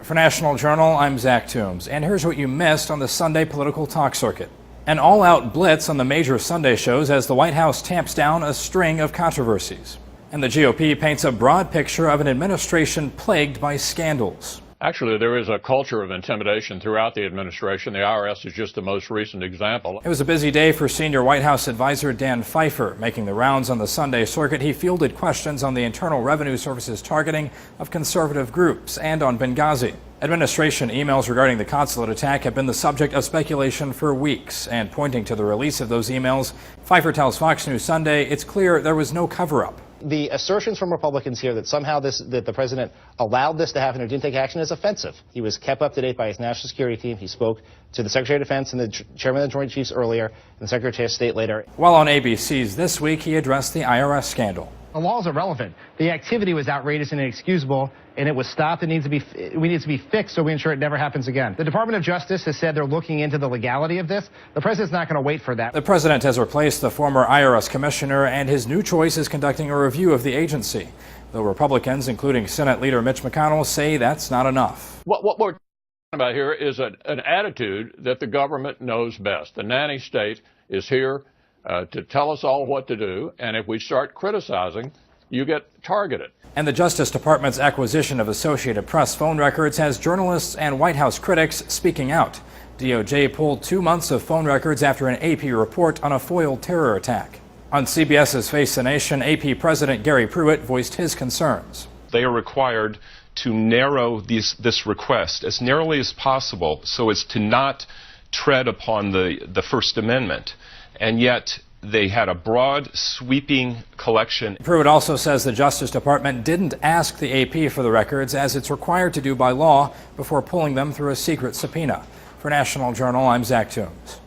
For National Journal, I'm Zach Toombs, and here's what you missed on the Sunday political talk circuit. An all-out blitz on the major Sunday shows as the White House tamps down a string of controversies. And the GOP paints a broad picture of an administration plagued by scandals. Actually, there is a culture of intimidation throughout the administration. The IRS is just the most recent example. It was a busy day for senior White House advisor Dan Pfeiffer. Making the rounds on the Sunday circuit, he fielded questions on the Internal Revenue Service's targeting of conservative groups and on Benghazi. Administration emails regarding the consulate attack have been the subject of speculation for weeks, and pointing to the release of those emails, Pfeiffer tells Fox News Sunday it's clear there was no cover-up. The assertions from Republicans here that somehow that the president allowed this to happen or didn't take action is offensive. He was kept up to date by his national security team. He spoke to the Secretary of Defense and the Chairman of the Joint Chiefs earlier and the Secretary of State later. While on ABC's This Week, he addressed the IRS scandal. The laws are relevant. The activity was outrageous and inexcusable, and it was stopped. It needs to be fixed so we ensure it never happens again. The Department of Justice has said they're looking into the legality of this. The president's not going to wait for that. The president has replaced the former IRS commissioner, and his new choice is conducting a review of the agency. Though Republicans, including Senate Leader Mitch McConnell, say that's not enough. What we're talking about here is an attitude that the government knows best. The nanny state is here to tell us all what to do, and if we start criticizing, you get targeted. And the Justice Department's acquisition of Associated Press phone records has journalists and White House critics speaking out. DOJ pulled 2 months of phone records after an AP report on a foiled terror attack. On CBS's Face the Nation, AP President Gary Pruitt voiced his concerns. They are required to narrow this request as narrowly as possible so as to not tread upon the First Amendment. And yet they had a broad, sweeping collection. Pruitt also says the Justice Department didn't ask the AP for the records, as it's required to do by law, before pulling them through a secret subpoena. For National Journal, I'm Zach Toombs.